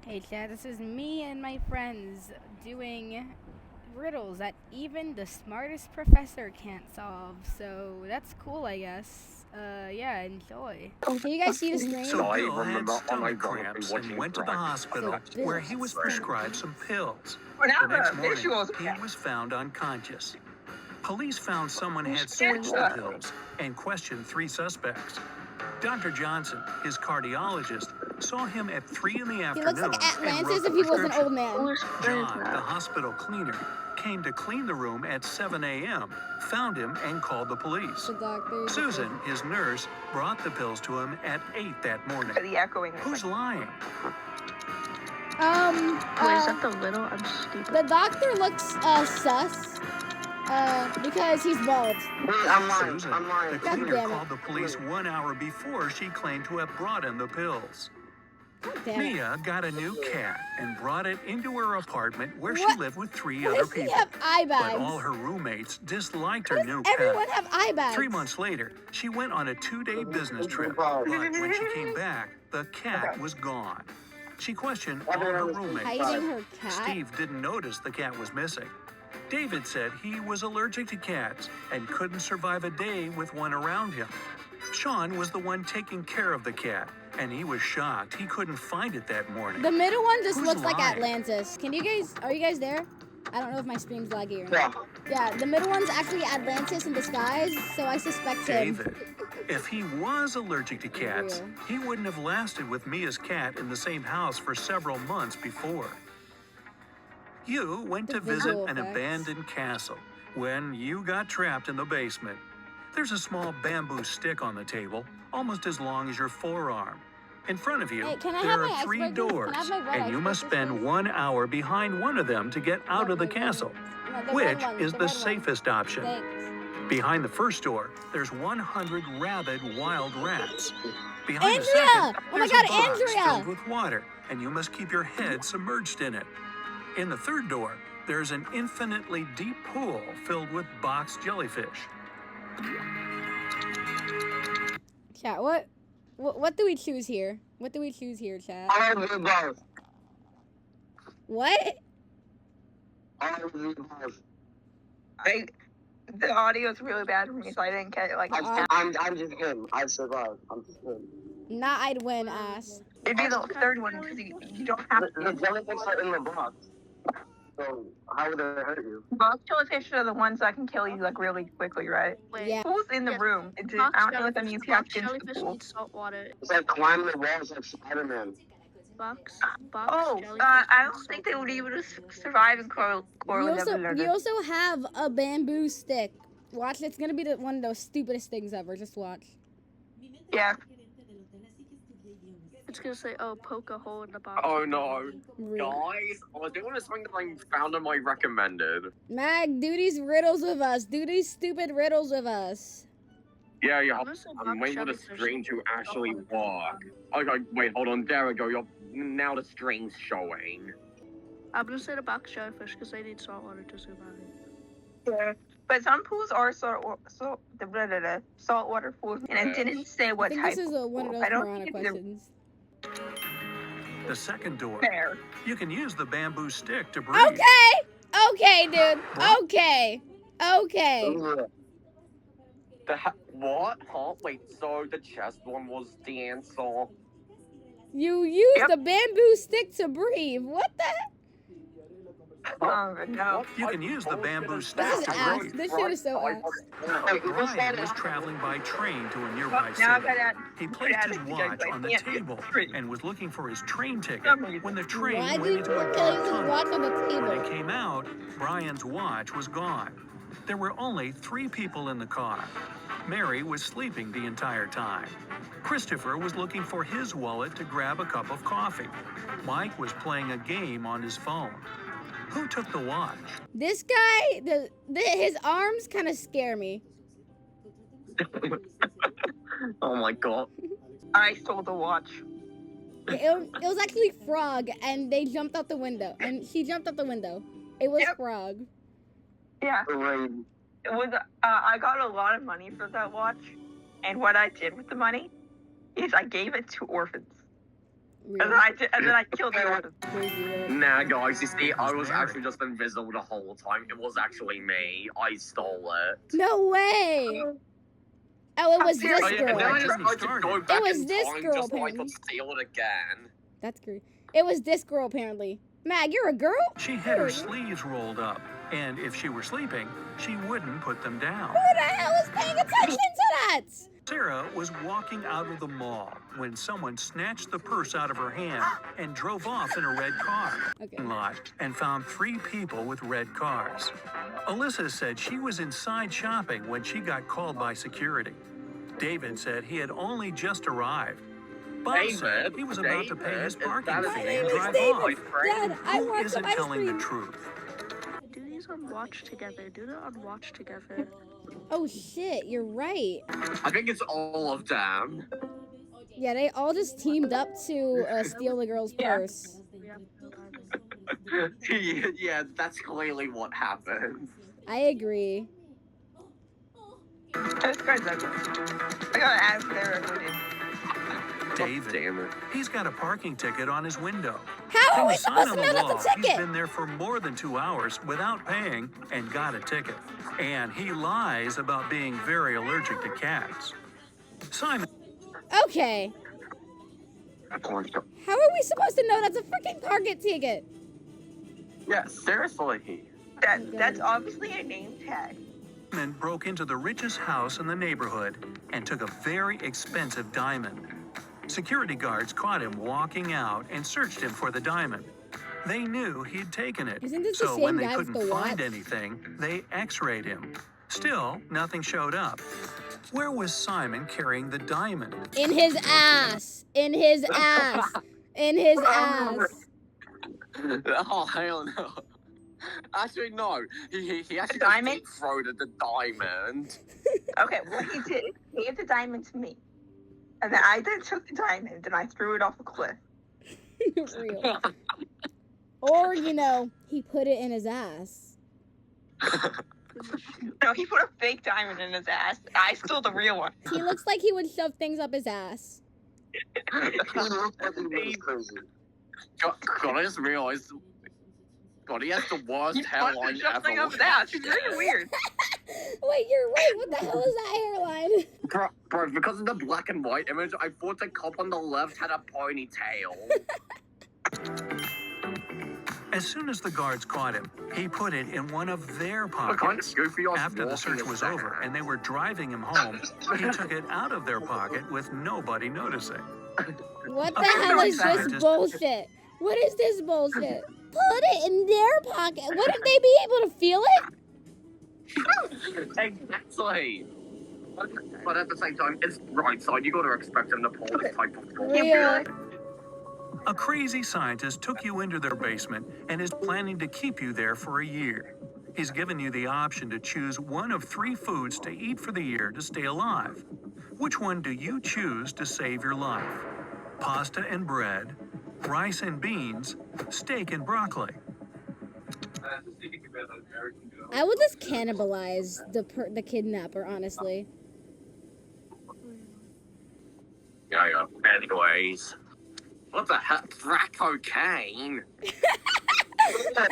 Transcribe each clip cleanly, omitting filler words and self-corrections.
Hey Chad, this is me and my friends doing riddles that even the smartest professor can't solve. So that's cool, I guess. Yeah, enjoy. Can you guys see the screen? So Bill had stomach cramps and went to the hospital So where he was prescribed some pills. Well, now The next the morning, visuals. he was found unconscious. Police found someone had Who's switched the that? pills and questioned 3 suspects. Dr. Johnson, his cardiologist, saw him at 3 in the He afternoon. looks like and Atlantis wrote the if he was an prescription. old man. John, the hospital cleaner, came to clean the room at 7 a.m., found him, and called the police. The doctor. Susan, his nurse, brought the pills to him at 8 that morning. The echoing. Who's lying? Wait, is that the riddle? I'm stupid. The doctor looks sus. Because he's bald. Susan, the God cleaner damn it. called the police 1 hour before she claimed to have brought him the pills. God damn it. Mia got a new cat and brought it into her apartment where she What? lived with 3 Why other does he people. have eye But all bags? her roommates disliked Why her does new everyone pet. have eye bags? 3 months later, she went on a 2-day business trip. But when she came back, the cat was gone. She questioned all her roommates. Hiding her cat? Steve didn't notice the cat was missing. David said he was allergic to cats and couldn't survive a day with one around him. Sean was the one taking care of the cat, and he was shocked he couldn't find it that morning. The middle one just Who's looks like lying? Atlantis. Are you guys there? I don't know if my stream's laggy or Yeah. not. Yeah, the middle one's actually Atlantis in disguise, so I suspect him. David. If he was allergic to cats, he wouldn't have lasted with Mia's cat in the same house for several months before. You went The to visit visual an effects. abandoned castle when you got trapped in the basement. There's a small bamboo stick on the table, almost as long as your forearm. In front of you, Hey, can I have there my are 3 icebreakers? doors, Can I have my red and you must icebreakers, spend please? 1 hour behind one of them to get out of the castle. No, the red Which one, is the the red one. safest option? Thanks. Behind the first door, there's 100 rabid wild rats. Behind the Andrea! second, Oh my there's God, a box Andrea! filled with water, and you must keep your head submerged in it. In the third door, there's an infinitely deep pool filled with boxed jellyfish. Chat, what do we choose here? What do we choose here, chat? I do both. What? I do both. The audio is really bad for me, so I didn't get it. I'm just him. I survived. I'm just him. Nah, I'd win, ass. It'd be the third one because you don't have The to. jellyfish are in the box. So how would they hurt you? Box jellyfish are the ones that can kill you like really quickly, right? Wait, Yeah. Who's in the Yes. room? I don't know what that means. You have to get into the jellyfish pool. need salt water. It's like climbing the walls like Spider-Man. Box Oh, jellyfish I need don't think salt they would water. be able to survive in coral. You also have a bamboo stick. Watch, it's gonna be one of those stupidest things ever. Just watch. Yeah. It's gonna say, oh, poke a hole in the box. Oh no, Rude. guys! I was doing something that I found on my recommended. Mag, do these riddles with us. Do these stupid riddles with us. Yeah, I'm gonna say I'm box waiting for the jellyfish. string to actually work. Okay, wait, hold on. There we go. Now the string's showing. I'm gonna say the box jellyfish because they need salt water to survive. Yeah. But some pools are saltwater pools, and it didn't say I what think type. this is one of those I don't piranha think they're questions. The second door, fair. you can use the bamboo stick to breathe. Okay, dude. Okay. What? Huh? Wait, so the chest one was the answer? You use Yep. the bamboo stick to breathe. What the? Oh no. You can use the bamboo stick This is to ass. breathe. This shit is so ass. Brian was traveling by train to a nearby Now I city. gotta. He placed his watch on the table and was looking for his train ticket when the train Why went did into a you dark place his tunnel. watch on the When it table? came out, Brian's watch was gone. There were only 3 people in the car. Mary was sleeping the entire time. Christopher was looking for his wallet to grab a cup of coffee. Mike was playing a game on his phone. Who took the watch? This guy, his arms kind of scare me. Oh my god. I stole the watch. It was actually Frog, and they jumped out the window, and she jumped out the window. It was Yep. Frog. Yeah. It was. I got a lot of money for that watch, and what I did with the money is I gave it to orphans. And then I killed the orphan. Nah, guys, you see, I was actually just invisible the whole time. It was actually me. I stole it. No way! Oh, it was this Oh, yeah, and then I girl. just tried to go back was in this time girl, just so I apparently. could steal it again. That's great. It was this girl, apparently. Mag, you're a girl? She had her sleeves rolled up, and if she were sleeping, she wouldn't put them down. Who the hell is paying attention to that? Sarah was walking out of the mall when someone snatched the purse out of her hand and drove off in a red car. Okay. Lot and found 3 people with red cars. Alyssa said she was inside shopping when she got called by security. David said he had only just arrived. Bob said he was about to pay his parking fee and drive off. Dad, I Who want isn't some ice telling the cream. truth? Do these on watch together. Do the on watch together. Oh shit, you're right. I think it's all of them. Yeah, they all just teamed up to steal the girl's purse. Yeah, that's clearly what happened. I agree. That's crazy. I gotta ask Sarah who did. David. Damn it. He's got a parking ticket on his window. How are From we the sign supposed on to the know wall, that's a he's ticket? been there for more than 2 hours without paying and got a ticket. And he lies about being very allergic to cats. Simon. Okay. How are we supposed to know that's a freaking Target ticket? Yeah, seriously. That's obviously a name tag. Simon broke into the richest house in the neighborhood and took a very expensive diamond. Security guards caught him walking out and searched him for the diamond. They knew he'd taken it. Isn't this the So same when they guy with couldn't the find watch? anything, they x-rayed him. Still, nothing showed up. Where was Simon carrying the diamond? In his ass. In his ass. In his ass. Oh, hell no. Actually, no. He actually diamond? throated the diamond. Okay, what he did, he gave the diamond to me. And then I then took the diamond and I threw it off a cliff. Real. Or, you know, he put it in his ass. No, he put a fake diamond in his ass. I stole the real one. He looks like he would shove things up his ass. God, I just realized. God, he has the worst hairline Shove thing ever. up his ass. He's really weird. Wait, you're right. What the hell is that hairline? Bro, because of the black and white image, I thought the cop on the left had a ponytail. As soon as the guards caught him, he put it in one of their What kind of pockets. goofy ass After the walking search is was that? over and they were driving him home, he took it out of their pocket with nobody noticing. What the Okay, hell is sorry, this just- bullshit? What is this bullshit? Put it in their pocket. Wouldn't they be able to feel it? Exactly. But at the same time, it's right side. You gotta expect him to pull this type of bullshit. Real. A crazy scientist took you into their basement and is planning to keep you there for a year. He's given you the option to choose one of 3 foods to eat for the year to stay alive. Which one do you choose to save your life? Pasta and bread, rice and beans, steak and broccoli. I would just cannibalize the kidnapper, honestly. Yeah. Anyways. What the heck? Crack cocaine? Crack?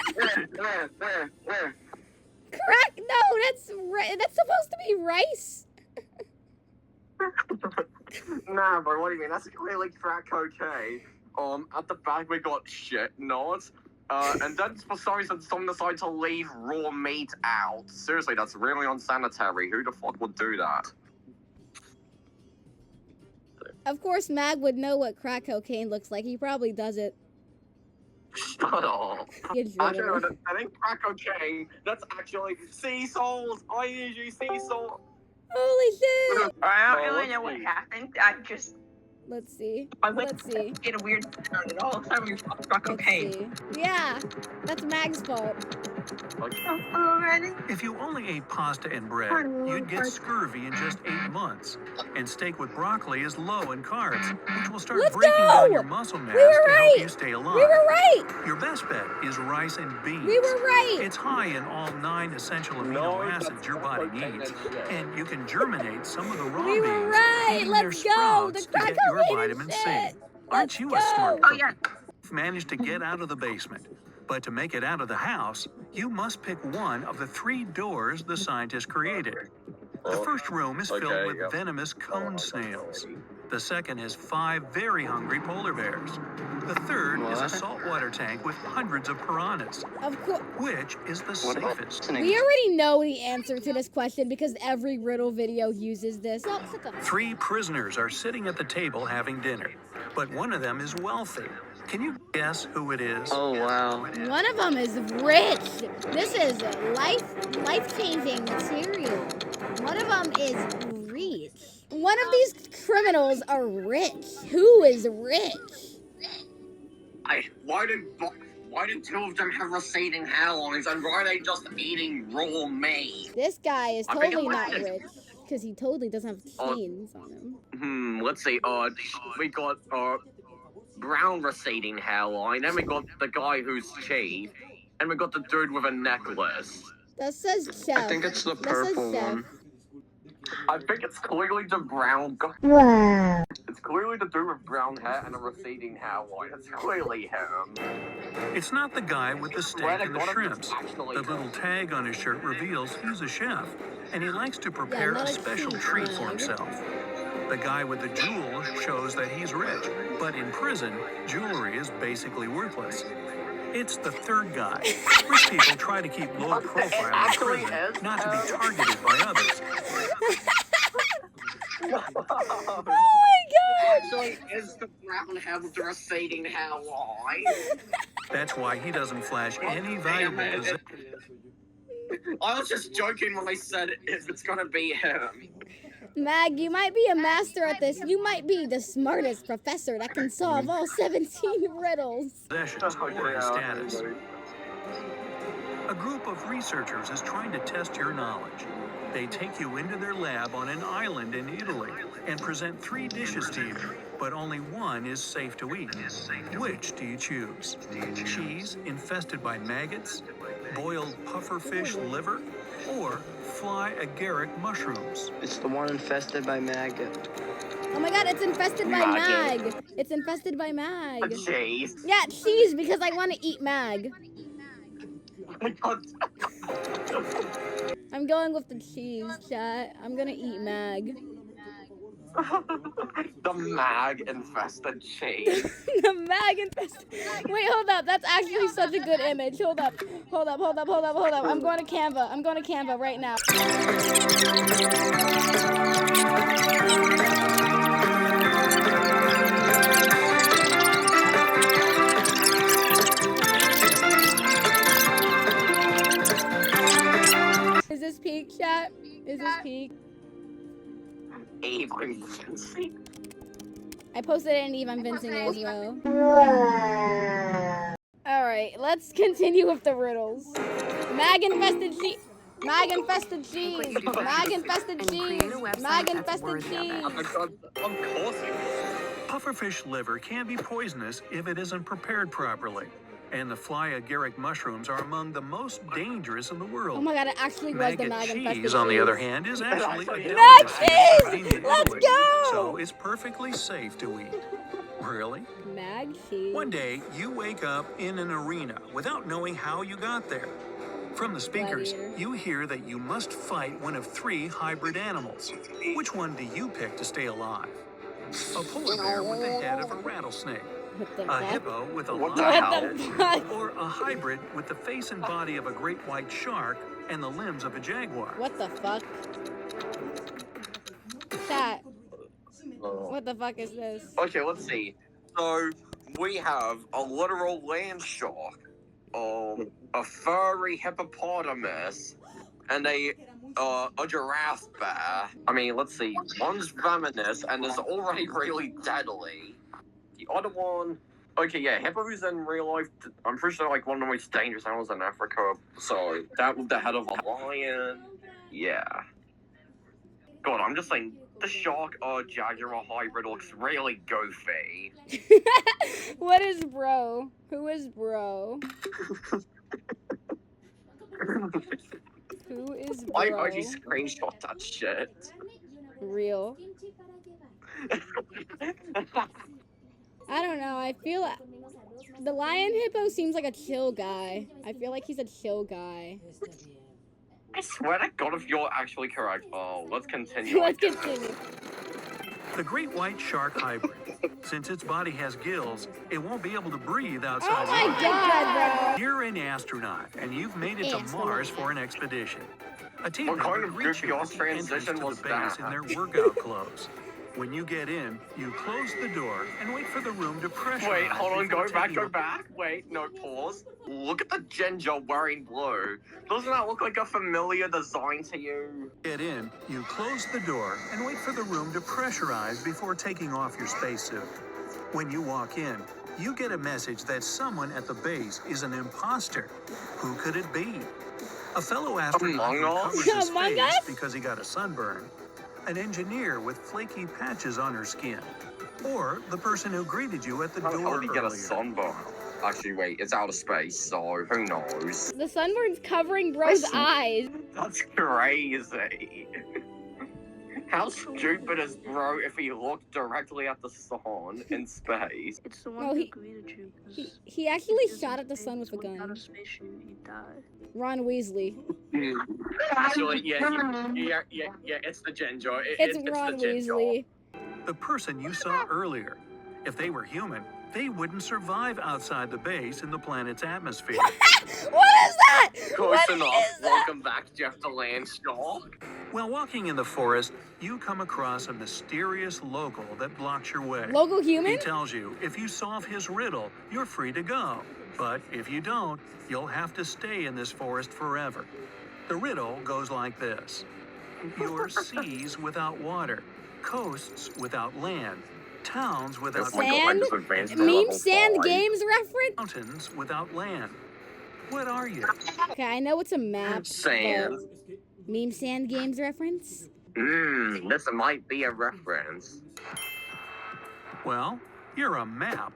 No, that's supposed to be rice. Nah, bro, what do you mean? That's clearly crack cocaine. At the back we got shit nods. And then for some reason someone decided to leave raw meat out. Seriously, that's really unsanitary. Who the fuck would do that? Of course, Mag would know what crack cocaine looks like. He probably does it. Shut up. It's Actually, really- no, that ain't crack cocaine. That's actually sea salt. I usually sea salt. Holy shit! I don't Oh, really know what happened. I went Let's see. to get a weird sound and all of a sudden we fucked about Let's cocaine. see. Yeah, that's Mag's fault. Already? If you only ate pasta and bread, you'd get scurvy in just 8 months. And steak with broccoli is low in carbs, which will start Let's breaking go! down your muscle mass We were to right! help you stay alive. We were right! Your best bet is rice and beans. We were right! It's high in all 9 essential amino acids your body needs, and you can germinate some of the raw We were beans, right! eating their Let's go! The sprouts to crack get your cocaine vitamin and C. shit! Aren't you a smart Oh yeah. managed to get out of the basement? But to make it out of the house, you must pick one of the 3 doors the scientists created. The first room is filled with venomous cone snails. The second has 5 very hungry polar bears. The third is a saltwater tank with hundreds of piranhas. Of course. Which is the safest? We already know the answer to this question because every riddle video uses this. 3 prisoners are sitting at the table having dinner, but one of them is wealthy. Can you guess who it is? Oh wow. One of them is rich. This is life-changing material. One of them is rich. One of these criminals are rich. Who is rich? Why did 2 of them have receding hairlines, and why are they just eating raw meat? This guy is I think totally it not was- rich because he totally doesn't have chains on him. Let's see. We got brown receding hairline, then we got the guy who's cheap, and we got the dude with a necklace. That says chef. I think it's the That says purple chef. one. I think it's clearly the brown guy. It's clearly the dude with brown hair and a receding hairline. It's clearly him. It's not the guy with the steak Swear to and the God, it's shrimps. actually The little tag on his shirt reveals he's a chef, and he likes to prepare not a a special cheap treat for one. himself. The guy with the jewels shows that he's rich, but in prison, jewelry is basically worthless. It's the third guy. Rich people try to keep low profile in actually prison, is not to be targeted by others. Oh my god! Actually, is the brown hair with the receding hairline. That's why he doesn't flash any valuable possessions. I was just joking when I said if it's gonna be him. Mag, you might be a master at this. You might be the smartest professor that can solve all 17 riddles. Or his status. A group of researchers is trying to test your knowledge. They take you into their lab on an island in Italy and present 3 dishes to you, but only one is safe to eat. Which do you choose? Cheese infested by maggots, boiled pufferfish liver, or fly agaric mushrooms? It's the one infested by maggot. Oh my god, it's infested by Mag. Mag. It's infested by Mag. Jeez. Yeah, cheese because I want to eat Mag. I'm going with the cheese, chat. I'm gonna eat Mag. The mag infested cheese. The Mag infested. Wait, hold up. That's actually such a good image. Hold up. Hold up. Hold up. Hold up. Hold up. I'm going to Canva. I'm going to Canva right now. Is this peak, chat? Is this peak? Even I posted it in Eve. I'm Vincing it as well. Alright, let's continue with the riddles. Mag infested cheese. Mag infested cheese. Mag infested cheese. Mag infested cheese. Oh my god, of course it is. Pufferfish liver can be poisonous if it isn't prepared properly. And the fly agaric mushrooms are among the most dangerous in the world. Oh my god, it actually was the Maggot Mag infested cheese, on the other cheese. hand, is actually a Mag delicacy cheese! in Sardinia, Let's Italy, go! So it's perfectly safe to eat. Really? Mag cheese. One day, you wake up in an arena without knowing how you got there. From the speakers, Gladiator. you hear that you must fight one of 3 hybrid animals. Which one do you pick to stay alive? A polar bear with the head of a rattlesnake, What the a fuck? hippo with a What the lion, What the fuck? or a hybrid with the face and body of a great white shark and the limbs of a jaguar. What the fuck? Chat. What the fuck is this? Okay, let's see. So we have a literal land shark, a furry hippopotamus, and a giraffe bear. I mean, let's see. One's venomous and is already really deadly. The other one, okay, yeah, hippos in real life, I'm pretty sure like one of the most dangerous animals in Africa. So that with the head of a lion, yeah. God, I'm just saying, the shark jaguar hybrid looks really goofy. What is bro? Who is bro? Who is Why bro? would you screenshot that shit? Real. I don't know. I feel the lion hippo seems like a chill guy. I feel like he's a chill guy. I swear to God, if you're actually correct. Oh, let's continue. Let's continue. The great white shark hybrid. Since its body has gills, it won't be able to breathe Oh outside. my god, You're an astronaut, and you've made it to Astronaut. Mars for an expedition. A team What kind member of greets you goofy at the transition entrance to was the base that? in their workout clothes. When you get in, you close the door and wait for the room to pressurize. Wait, hold on, before go taking back. Wait, no, pause. Look at the ginger wearing blue. Doesn't that look like a familiar design to you? Get in, you close the door and wait for the room to pressurize before taking off your spacesuit. When you walk in, you get a message that someone at the base is an imposter. Who could it be? A fellow astronaut who Among Us? covers his Among face Us? because he got a sunburn. An engineer with flaky patches on her skin. Or the person who greeted you at the How door did you get a earlier. sunburn? Actually, wait, it's outer space, so who knows? The sunburn's covering bro's eyes. That's crazy. How stupid is bro if he looked directly at the sun in space? It's the No, one who he- greeted you. 'cause He actually if shot you at the sun with a went Out gun. of space, you die. Ron Weasley. Actually, yeah, it's the ginger. It's Ron Weasley. The person you saw earlier. If they were human, they wouldn't survive outside the base in the planet's atmosphere. What is that? Close What enough. is that? Welcome back, Jeff the Landshaw. While walking in the forest, you come across a mysterious local that blocks your way. Local He human? tells you if you solve his riddle, you're free to go. But if you don't, you'll have to stay in this forest forever. The riddle goes like this. You're seas without water, coasts without land, towns without Oh my God, I Sand? just advanced to Meme level Sand 5. Games reference? mountains without land. What are you? Okay, I know it's a map. Sand. but Meme Sand Games reference? This might be a reference. Well, you're a map.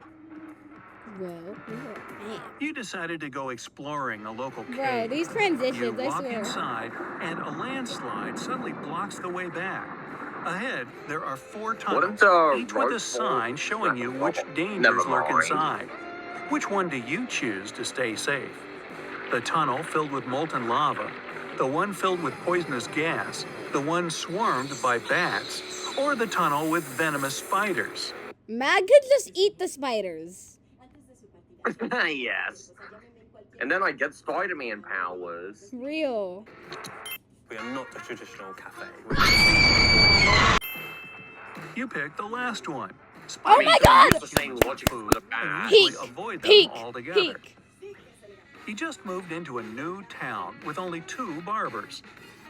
Whoa, man. You decided to go exploring a local Bro, cave. these You transitions, I walk swear. inside, and a landslide suddenly blocks the way back. Ahead, there are 4 What tunnels, if the each with a road sign falls? showing you which Never dangers lurk mind. inside. Which one do you choose to stay safe? The tunnel filled with molten lava, the one filled with poisonous gas, the one swarmed by bats, or the tunnel with venomous spiders? Mag could just eat the spiders. Yes. And then I get Spider-Man powers. Real. We are not a traditional cafe. You picked the last one. Oh my Spiders God! use The same logic for the and bat. usually Peek, avoid them Peek, altogether. peek. He just moved into a new town with only 2 barbers.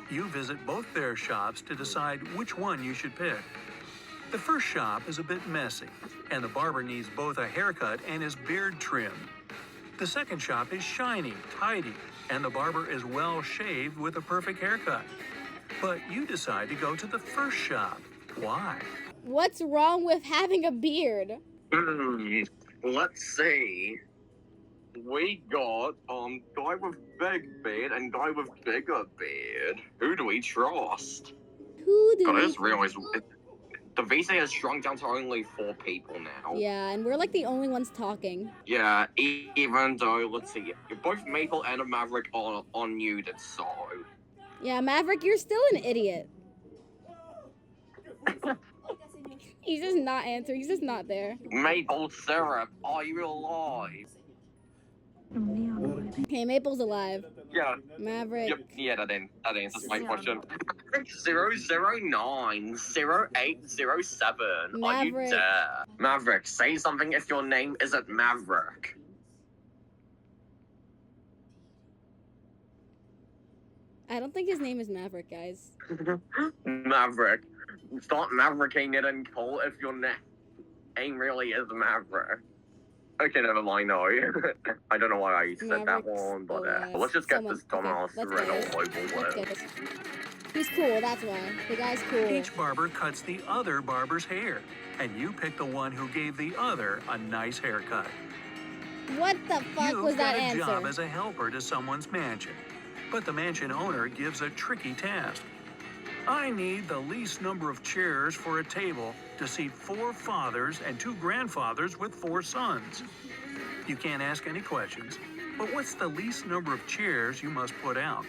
You visit both their shops to decide which one you should pick. The first shop is a bit messy, and the barber needs both a haircut and his beard trimmed. The second shop is shiny, tidy, and the barber is well shaved with a perfect haircut. But you decide to go to the first shop. Why? What's wrong with having a beard? Let's see. We got guy with big beard and guy with bigger beard. Who do we trust? Who do God, I we... just realized the VC has shrunk down to only 4 people now. Yeah, and we're like the only ones talking. Yeah, even though, let's see, both Maple and Maverick are unmuted, so. Yeah, Maverick, you're still an idiot. He's just not answering. He's just not there. Maple Syrup, are you alive? Okay, Maple's alive. Yeah, Maverick. yeah, that answers my question. 009 0807. Are you Maverick. there? Maverick, say something if your name isn't Maverick. I don't think his name is Maverick, guys. Maverick. Start mavericking it and call if your name really is Maverick. Okay, never mind, no. I don't know why I said that Maverick's one, but alive. let's just get Someone- this dumbass okay, let's riddle get over Let's get with. this. He's cool, that's why. The guy's cool. Each barber cuts the other barber's hair, and you pick the one who gave the other a nice haircut. What the fuck You've was that got a job answer? as a helper to someone's mansion, but the mansion owner gives a tricky task. I need the least number of chairs for a table to seat 4 fathers and 2 grandfathers with 4 sons. You can't ask any questions, but what's the least number of chairs you must put out?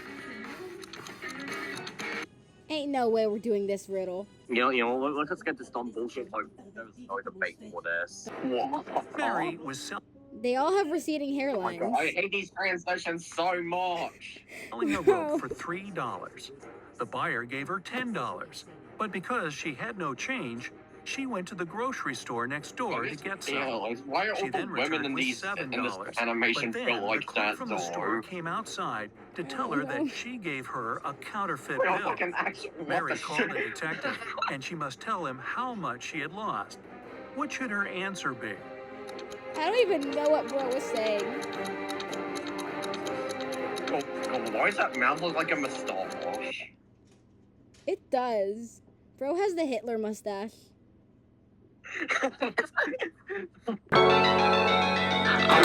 Ain't no way we're doing this riddle. Let's just get this done bullshit. Like, there's no debate for this. What? Mary was They all have receding Oh my god, I hairlines. hate these translations so much. selling a rope for $3. The buyer gave her $10, but because she had no change, she went to the grocery store next door to get some. Yeah, like, why are She all the then women returned in with this $7. animation But feel then the like clerk that from the store though? came outside to tell her that she gave her a counterfeit Wait, bill. fucking action. What Mary the called shit? the detective, and she must tell him how much she had lost. What should her answer be? I don't even know what bro was saying. Oh, why does that mouth look like a moustache? It does. Bro has the Hitler mustache. I'm